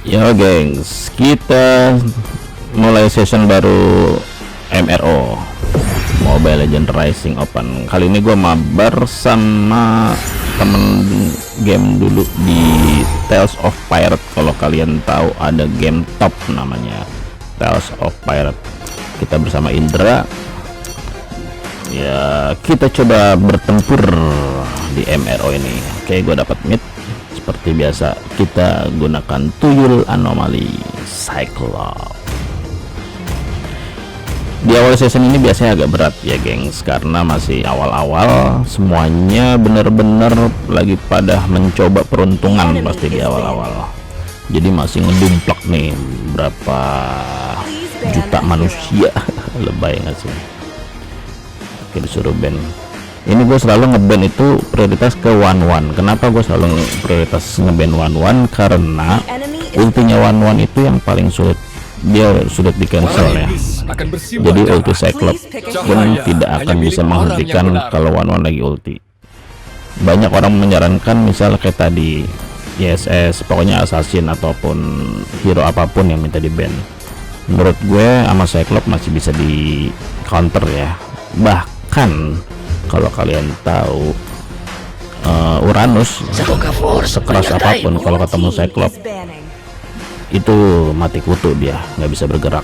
Yo gengs, kita mulai session baru MRO, Mobile Legends Rising Open. Kali ini gue mabar sama temen game dulu di Tales of Pirate. Kalau kalian tahu ada game top namanya Tales of Pirate. Kita bersama Indra. Ya, kita coba bertempur di MRO ini. Oke, gue dapat mid. Seperti biasa kita gunakan tuyul anomali Cyclops. Di awal season ini biasanya agak berat ya gengs, karena masih awal-awal, semuanya benar-benar lagi pada mencoba peruntungan pasti di awal-awal. Jadi masih ngedumplak nih berapa juta manusia. Lebay nggak sih? Oke, disuruh ban. Ini gue selalu ngeban itu prioritas ke 1-1. Kenapa gue selalu prioritas ngeban 1-1? Karena ultinya 1-1 itu yang paling sulit, dia sulit di cancel ya. Jadi ulti Cyclops pun tidak akan bisa menghentikan kalau 1-1 lagi ulti. Banyak orang menyarankan misal kayak tadi ISS, pokoknya assassin ataupun hero apapun yang minta di ban. Menurut gue sama Cyclops masih bisa di counter ya. Bahkan kalau kalian tahu Uranus sekeras apapun kalau ketemu Cyclops itu mati kutu, dia nggak bisa bergerak.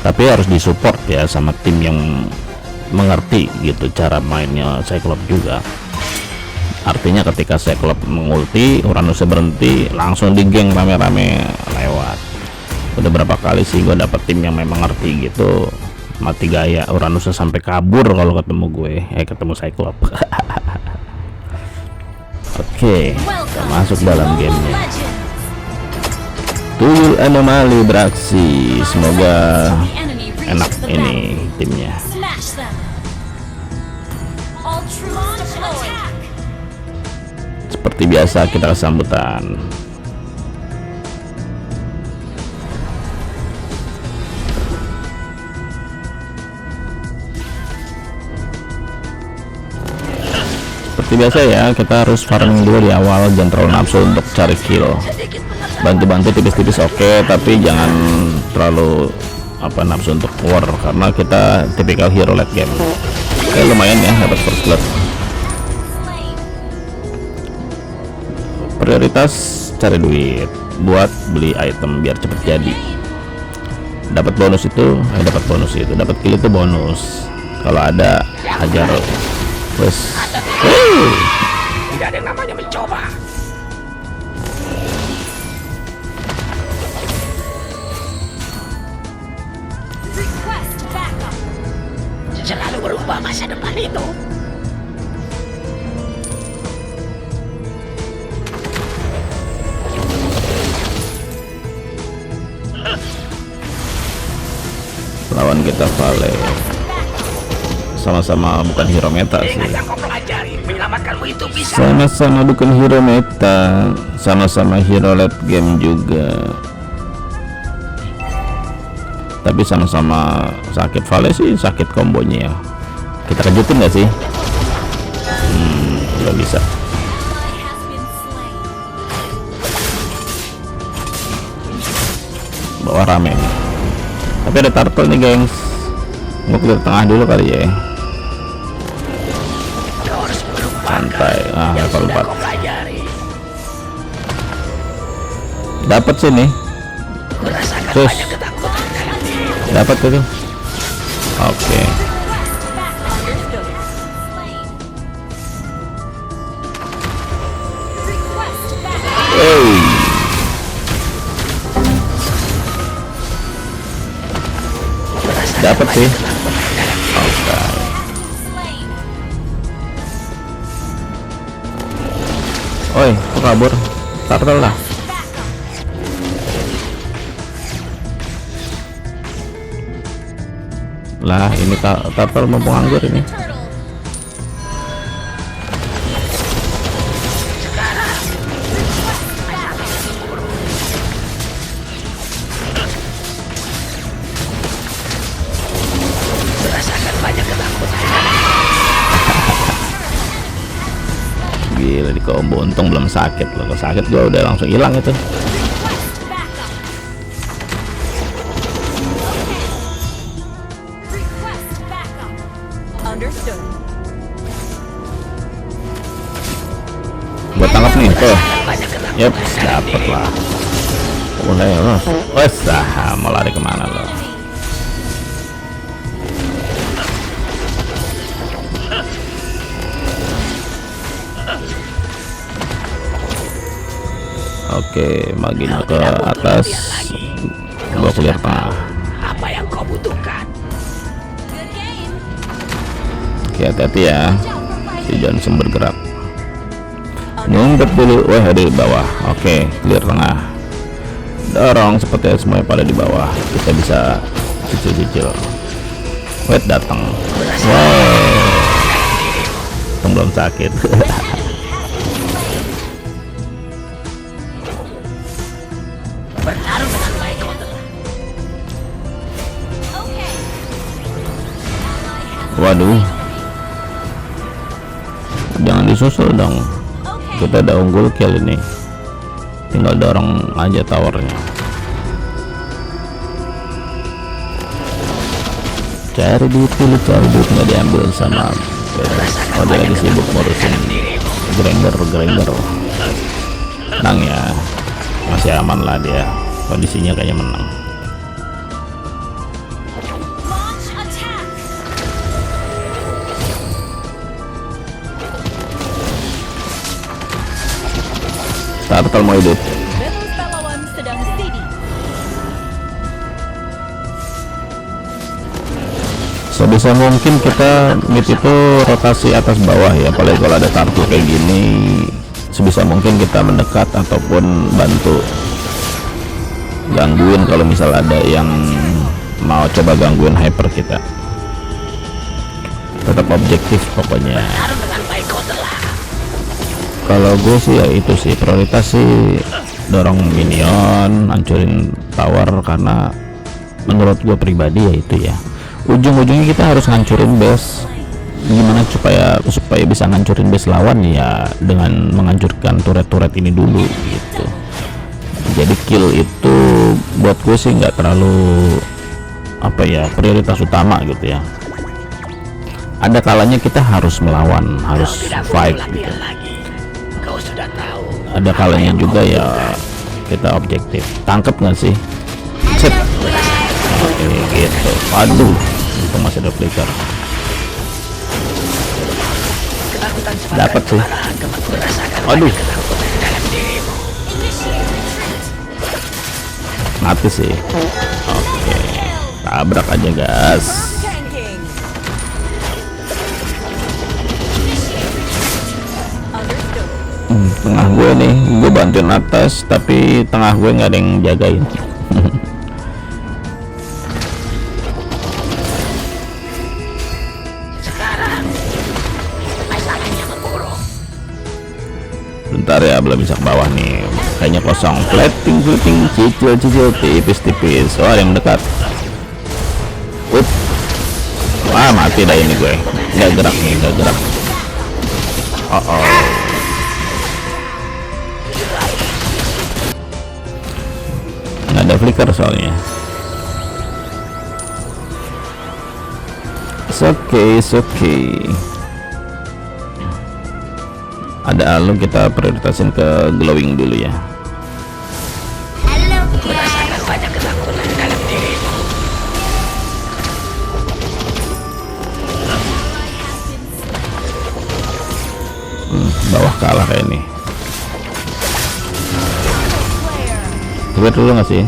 Tapi harus disupport ya sama tim yang mengerti gitu cara mainnya Cyclops juga. Artinya ketika Cyclops mengulti, Uranusnya berhenti, langsung digeng rame-rame lewat. Udah berapa kali sih gue dapet tim yang memang ngerti gitu, mati gaya Uranusnya sampai kabur kalau ketemu gue, ketemu Cyclops. Oke, kita masuk dalam gamenya. Tuyul anomali beraksi, semoga enak ini timnya. Seperti biasa kita sambutan. Seperti biasa ya, kita harus farming dulu di awal, jangan terlalu nafsu untuk cari kill. Bantu-bantu tipis-tipis oke, tapi jangan terlalu nafsu untuk war, karena kita tipikal hero late game. Oke, lumayan ya dapat first blood. Prioritas cari duit buat beli item biar cepet jadi. Dapat bonus itu, dapat kill itu bonus. Kalau ada hajar. Wes. Tidak ada yang namanya mencoba. Selalu berubah masa depan itu. Lawan kita Vale. Sama-sama bukan hero meta sih. Sama-sama bukan hero meta, sama-sama hero late game juga. Tapi sama-sama sakit. Vale sih sakit kombonya ya. Kita kejutin nggak sih? Nggak bisa. Bawa rame nih. Tapi ada turtle nih gengs. Mau clear tengah dulu kali ya. Santai. Level 4 dapat sini. Terus dapat tuh. Oke. Dapat sih. Oke. Oi, kok kabur? Turtle lah. Lah, ini turtle mumpung anggur ini. Gila di combo, untung belum sakit loh. Kalau sakit gua udah langsung hilang itu. Yep, dapet lah. Mulai los. Wes, mau lari kemana lo? Oke, Magina ke atas. Gua clear tengah. Apa yang kau butuhkan? Oke, hati-hati ya. Si Johnson bergerak. Ngumpet dulu. Wah, ada di bawah. Oke, clear tengah. Dorong seperti semuanya pada di bawah. Kita bisa cicil-cicil. Wait, datang. Wow. Belum sakit. Bertarung dengan baik kau telah. Waduh. Jangan disusul dong. Kita udah unggul kill ini. Tinggal dorong aja towernya. Cari duit dulu, cari duit nggak diambil sama. Oh, dia lagi sibuk ngurusin grinder. Menang ya, masih aman lah dia. Kondisinya kayaknya menang. Turtle mau hidup. Sebisa mungkin kita mid itu rotasi atas bawah ya, apalagi kalau ada turtle kayak gini. Sebisa mungkin kita mendekat ataupun bantu gangguin kalau misal ada yang mau coba gangguin hyper kita. Tetap objektif pokoknya. Bertarung dengan baik kau telah. Kalau gue sih ya itu sih prioritas sih, dorong minion, hancurin tower, karena menurut gue pribadi ya itu ya, ujung-ujungnya kita harus ngancurin base. Gimana supaya bisa ngancurin base lawan ya, dengan menghancurkan turret-turret ini dulu gitu. Jadi kill itu buat gue sih nggak terlalu apa ya, prioritas utama gitu ya. Ada kalanya kita harus melawan, harus fight gitu. Kau sudah tahu. Ada kalanya juga ya kita objektif. Tangkep nggak sih? Set. Oke, gitu. Aduh, itu masih ada flicker. Dapat sih. Aduh, mati sih. Oke, tabrak aja gas. Tengah gue nih, gue bantuin atas, tapi tengah gue nggak ada yang jagain. Sekarang masalahnya memburu. Bentar ya, belum bisa ke bawah nih, kayaknya kosong. Flating, cicil, tipis. Oh, ada yang mendekat. Wah, mati dah ini gue. Nggak gerak. Oh. Nggak ada flicker soalnya. It's okay. Ada alung, kita prioritasin ke glowing dulu ya. Merasakan banyak ketakutan dalam dirimu. Bawah kalah kayak ini. Coba dulu nggak sih?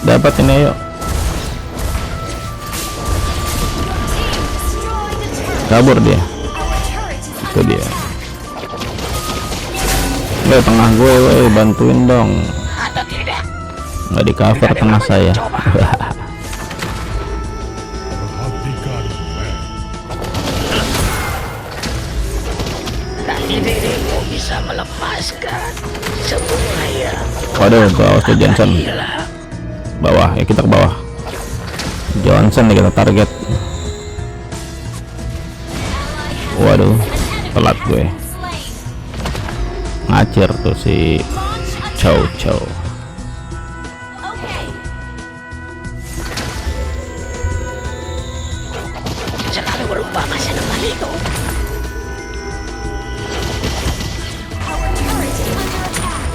Dapat ini, ayo. Kabur dia. Itu dia. Tengah gue, bantuin dong. Atau tidak? Nggak di cover tengah saya. Nanti dirimu bisa melepaskan semua yang Waduh, bawah tuh Johnson. Bawah ya, kita ke bawah. Johnson nih kita target. Waduh, telat gue. Ngacir tuh si Chow. lupa masa depan itu. Our turret is under attack.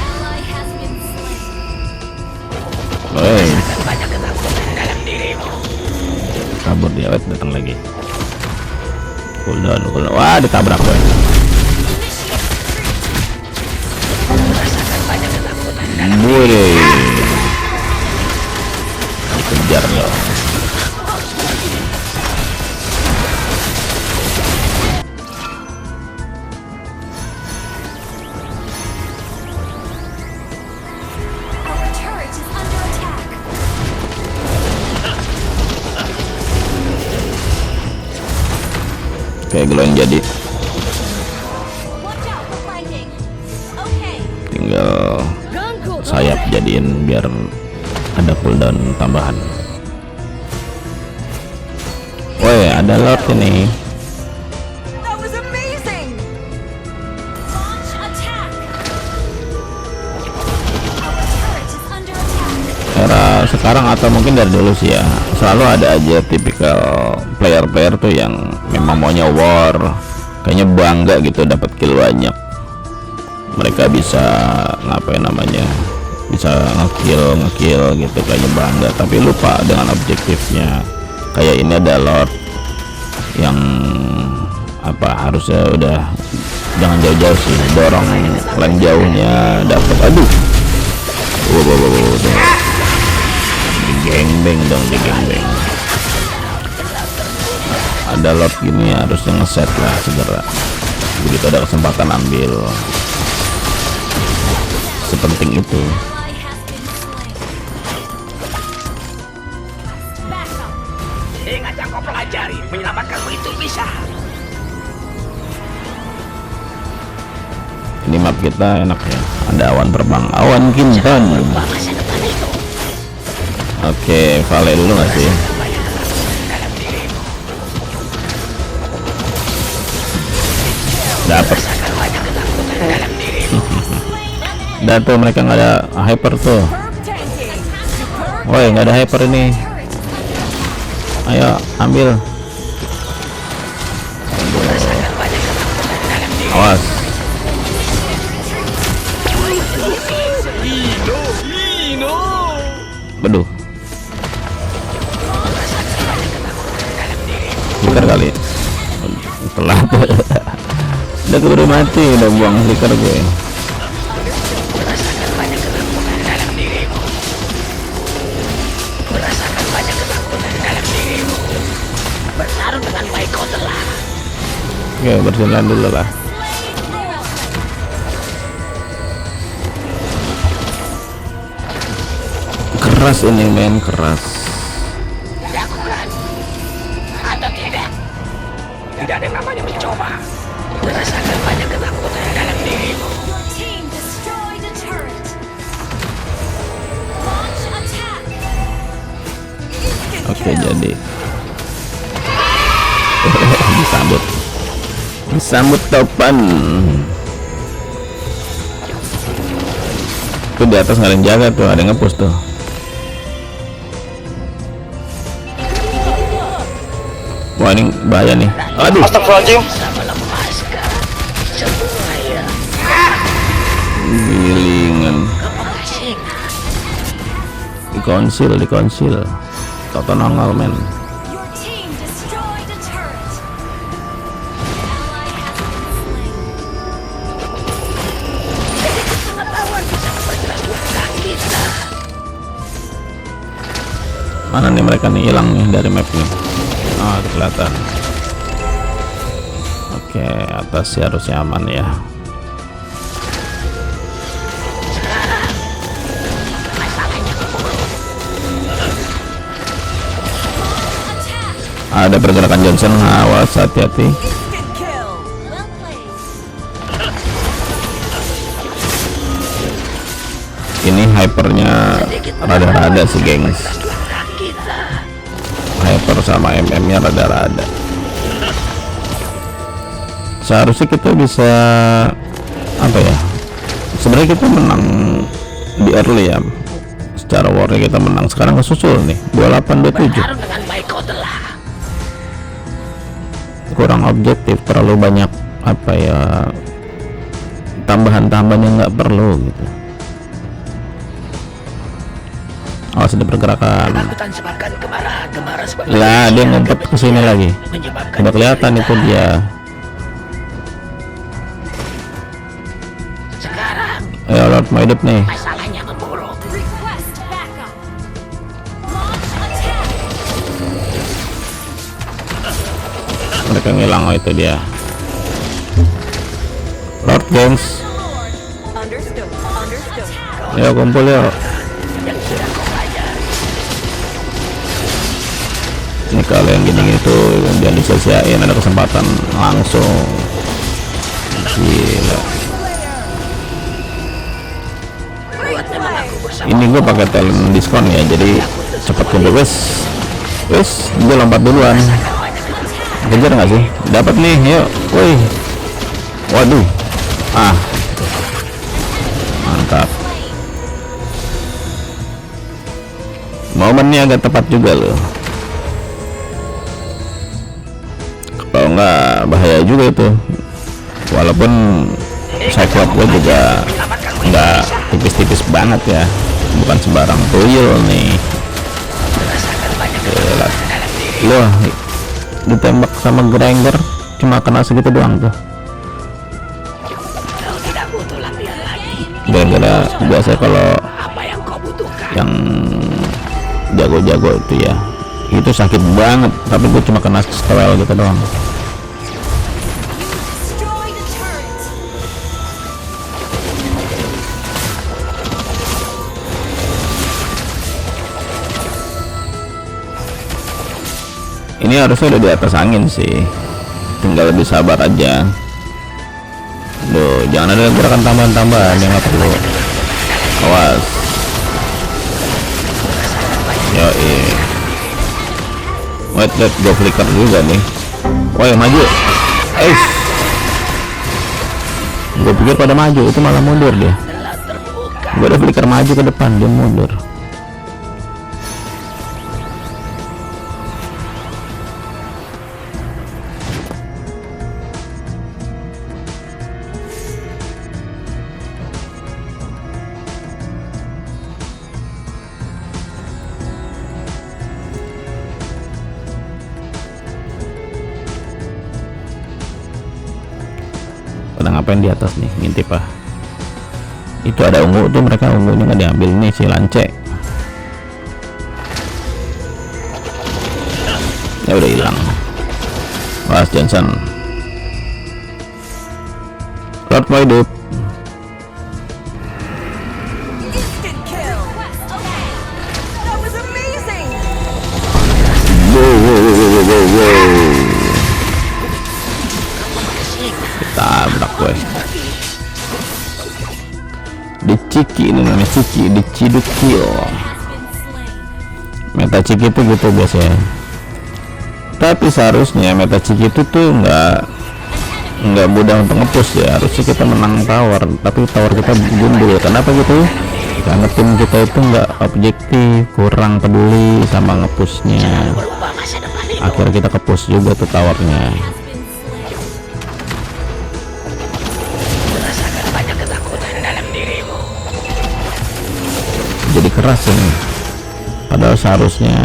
Ally has been slain. Woi, Banyak ketakutan dalam dirimu. kabur dia. Wait, datang lagi. Cooldown. Wah, ditabrak gue. Merasakan banyak ketakutan dalam Woi, dikejar dong. Our turret is under attack. Kayak glowing jadi. Watch out for fighting. Okay. Tinggal sayap jadiin biar ada cooldown tambahan. Woi, ada Lord ini. That was amazing. Launch attack. Our turret is under attack. Era sekarang atau mungkin dari dulu sih ya, selalu ada aja tipikal player-player tuh yang memang maunya war, kayaknya bangga gitu dapat kill banyak. Mereka bisa ngapain namanya, bisa ngekill gitu, kayaknya bangga, tapi lupa dengan objektifnya. Kayak ini ada Lord yang apa, harusnya udah jangan jauh-jauh sih, dorong lane jauhnya dapat. Aduh, wow. Digengbeng dong, digengbeng. Ada Lord gini harusnya ngeset lah segera, begitu ada kesempatan ambil. Sepenting itu. Ally has been slain. Back up. Ingat yang kau pelajari, menyelamatkanmu itu bisa. Ini map kita enak ya, ada awan terbang, awan kintan. Lupa masa depan itu. Oke, Vale dulu nggak sih? Banyak ketakutan dalam dirimu. Dapat. Merasakan banyak ketakutan dalam dirimu. Dan tuh mereka nggak ada hyper tuh. Woi, nggak ada hyper ini. Ayo ambil. Merasakan banyak ketakutan dalam dirimu. Awas. Beduh. Flicker kali. Telat. Udah keburu mati, udah buang flicker gue. Merasakan banyak ketakutan dalam dirimu. Merasakan banyak ketakutan dalam dirimu. Bertarung dengan baik kau telah. Oke, berjalan dulu lah. Keras ini men, keras. Lakukan atau tidak. Tidak ada yang namanya mencoba. Merasakan banyak ketakutan dalam dirimu. Your team destroyed a turret. Launch attack. Instant Oke, kill. jadi disambut topan. Tuh di atas nggak ada yang jaga tuh, ada yang nge-push tuh. Wah, ini bahaya nih. Aduh, Astagfirullahaladzim. Bisa melepaskan semuanya. gilingan. Kepengasingan. Dikonsil. Toto nongol men. Your team destroyed a turret. Ally has been slain. Pengetahuan bisa memperjelas usaha kita. Mana nih mereka nih, hilang nih dari map nih. Oh, kelihatan. Oke, atas sih harusnya aman ya. Ada pergerakan Johnson, awas, hati-hati. Instant kill. Well played. Ini hypernya rada-rada sih gengs. Langkah kita. Hyper sama MM-nya rada-rada. Seharusnya kita bisa apa ya? Sebenarnya kita menang di early ya. cara warnya kita menang. Sekarang kesusul nih 28-27. Bertarung dengan baik kau telah. Kurang objektif, terlalu banyak apa ya, tambahan-tambahan yang nggak perlu gitu. Awas ada pergerakan. Ketakutan sebabkan kemarahan, kemarahan sebabkan Lah dia ngumpet ke sini lagi. menyebabkan Udah kelihatan itu dia. sekarang Ayo Lord mau hidup nih. masalahnya memburu. Request backup. Launch attack. Mereka ngilang, oh itu dia. Lord gengs. Understood. Ayo kumpul yuk. Yang sudah kau pelajari. Ini kalian gini-gini tuh jangan disia-siain, ada kesempatan langsung. Gila. Buat memang aku bersama. Ini gue pakai talent diskon ya, jadi cepet kumpul. Wes gue lompat duluan. Kejar nggak sih? Dapat nih, yuk. Woi, waduh, mantap. Momennya agak tepat juga loh. Kalau nggak bahaya juga itu. Walaupun Cyclops gue juga nggak tipis-tipis banget ya, bukan sembarang tuyul nih. Gila. Loh, ditembak sama grinder cuma kena segitu doang tuh. Kau tidak butuh latihan lagi. Gara-gara biasa kalau Apa yang kau butuhkan? yang jago-jago itu ya, itu sakit banget, tapi gue cuma kena setel gitu doang. Destroy the turret. Ini harusnya udah di atas angin sih, tinggal lebih sabar aja. Duh, jangan ada gerakan tambahan-tambahan yang nggak perlu. Awas. Yoi. Wait, gue flicker juga nih. Woi, maju. Gue pikir pada maju, itu malah mundur dia. Telah terbuka. Gue udah flicker maju ke depan, dia mundur. Pada ngapain di atas nih, ngintip ah. Itu ada ungu tuh, mereka ungunya nggak diambil nih si lance. Ya udah hilang. Was Johnson. Lord mau hidup. Instant kill. Request okay. That was amazing. Wow. Tabrak gue. Diciki ini namanya ciki, diciduk kill. Has been slain. Meta ciki itu gitu biasanya. Tapi seharusnya meta ciki itu tuh nggak mudah untuk ngepush ya. Harusnya kita menang tower, tapi tower kita gundul. Kenapa gitu? Karena tim kita itu nggak objektif, kurang peduli sama ngepushnya. Berubah masa depan ini. Akhirnya kita kepush juga tuh towernya. Has been slain. Merasakan banyak ketakutan dalam dirimu. Jadi keras ini. Padahal seharusnya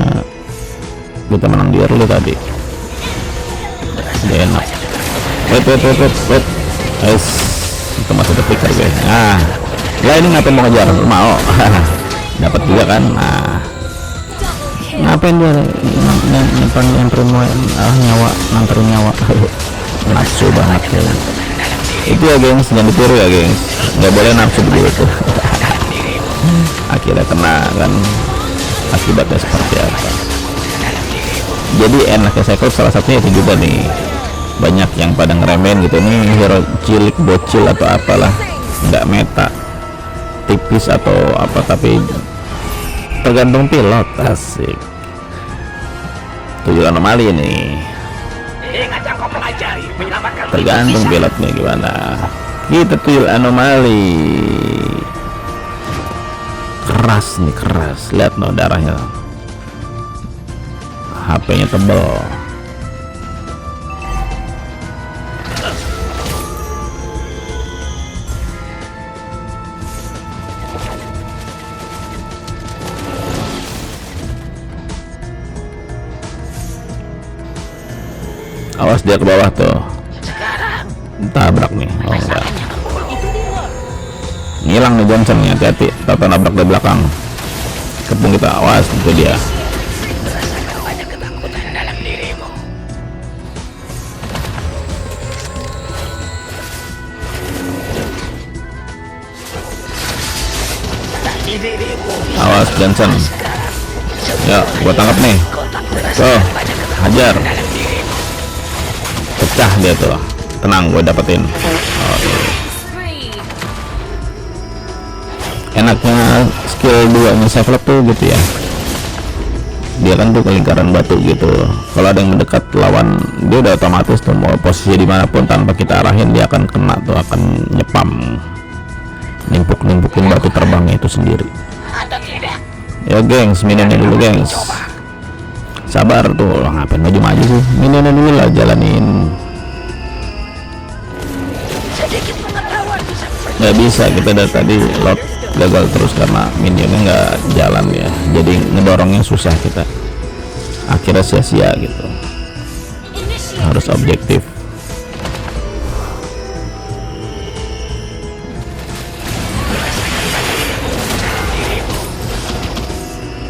kita menang di early tadi. Dia enak. Wait. Itu masih terpikir guys. Nah, lah ini ngapain mau ngejar? Mau. Dapat juga kan? Nah, ngapain dia nyamperin nganterin nyawa? Nafsu banget ya. Itu ya gengs, jangan ditiru ya gengs. Nggak boleh nafsu begitu. Akhirnya kena kan, akibatnya seperti apa. Jadi enaknya Cyclops salah satunya itu juga nih, banyak yang pada ngeremen gitu, nih hero cilik bocil atau apalah, nggak meta, tipis atau apa, tapi tergantung pilot. Asik, tujuan anomali nih, Ingat yang kau pelajari. Menyelamatkan tergantung pilotnya gimana. Kita tujuan anomali keras nih, keras. Lihat no darahnya, HP-nya tebel. Awas dia ke bawah tuh, Sekarang tabrak nih. Oh enggak, hanya membunuh. ngilang nih Johnson nih, hati-hati, tato nabrak dari belakang, kepung kita. Awas, itu dia. Rasakan banyak ketakutan dalam dirimu. Tadi dirimu Awas Johnson, ya gua tangkap nih. kau tak Tuh, merasakan banyak ketakutan hajar, dalam dirimu. pecah dia tuh. Tenang, gue dapetin. Oh, iya. Spree. Enaknya skill 2 nya Save tuh gitu ya, dia kan tuh ke lingkaran batu gitu. Kalau ada yang mendekat lawan, dia udah otomatis tuh mau posisi dimanapun tanpa kita arahin dia akan kena tuh, akan nyepam, nimpukin batu terbangnya itu sendiri. Atau tidak? Ya gengs, minionnya dulu gengs, sabar tuh. Ngapain maju-maju sih, minionnya dulu lah, jalanin. Sedikit pengetahuan bisa Nggak bisa, kita dari tadi lot gagal terus karena minionnya nggak jalan ya, jadi ngedorongnya susah kita, akhirnya sia-sia gitu. Initiate. Harus objektif.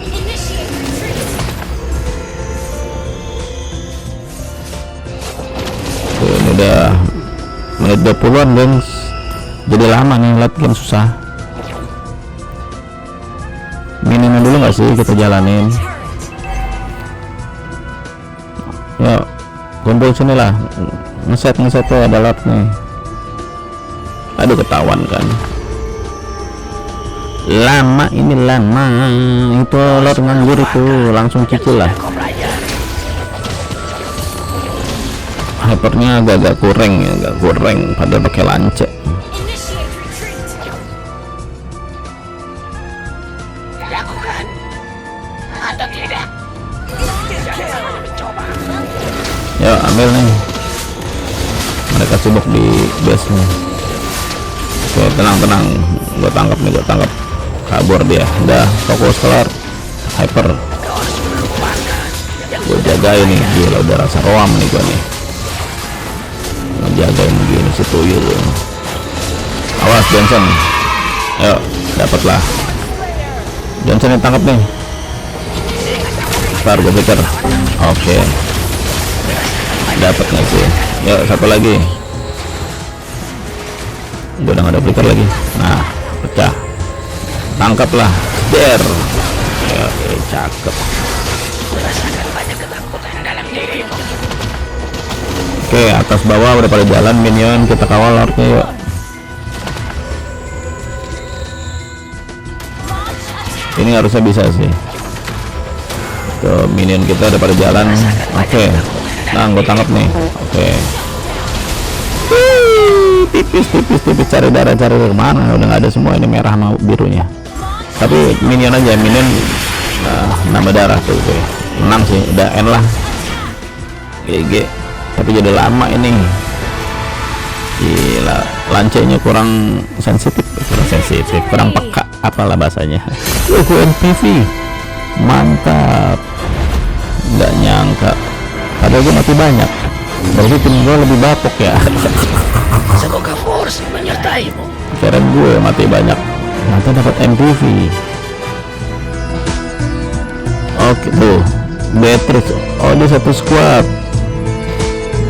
Initiate retreat. Tuh, ini udah menit 20-an gengs, jadi lama nih late game, susah. Minionnya dulu nggak sih kita jalanin. Turret. Ya kumpul sini lah, ngeset tuh, ada lot nih. Aduh ketahuan kan, lama ini, lama itu lot nganggur itu, langsung cicil lah. kau pelajari. Hypernya agak kurang ya, agak kurang pada pakai lance. Initiate retreat. Lakukan atau tidak? Jangan hanya mencoba. Ya ambil nih, mereka sibuk di base nya. Oke, tenang, gue tangkap nih, kabur dia. Udah, fokus kelar. Hyper Kau harus melupakan yang gue jagain nih, gila udah rasa roam nih gue nih, ngejagain begini si tuyul. Awas Johnson, yuk dapet lah Johnson yang tangkap nih. Ntar gue pikir, oke, dapet nggak sih? Yuk satu lagi, gue udah nggak ada flicker lagi. Nah pecah, tangkap lah der. Ya cakep. merasakan banyak ketakutan dalam dirimu. Oke, atas bawah udah pada jalan minion, kita kawal lordnya yuk. Ini harusnya bisa sih. Tuh minion kita udah pada jalan. Oke, nah gue tangkap nih. Oke. Tipis cari darah, cari kemana? Udah nggak ada semua, ini merah sama birunya. Tapi minion aja, minion nambah darah tuh. Oke. Menang sih, udah end lah. GG. Tapi jadi lama ini. Gila, lancenya kurang sensitif, kurang peka, apalah bahasanya. NPV mantap, nggak nyangka, padahal gue mati banyak, berarti tim gue lebih bapok ya. Semoga Force menyertaimu. Keren gue mati banyak, nanti dapat MPV. Oke tuh, Beatrix, oh dia satu squad.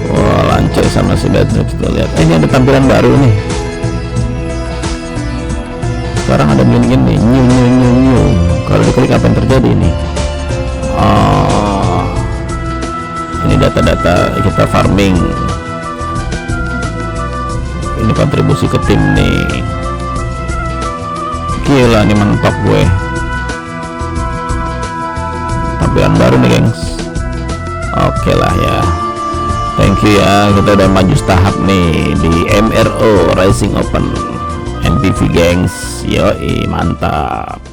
Wah lancar sama si Beatrix, kita lihat. Ini ada tampilan baru nih. Sekarang ada gini new. Kalau diklik apa yang terjadi ini? Oh, ini data-data kita farming. Ini kontribusi ke tim nih. Gila nih, mentok gue. Tampilan baru nih gengs. Oke lah ya. Thank you ya, kita udah maju setahap nih di MRO Rising Open NPV gengs. Yoi mantap.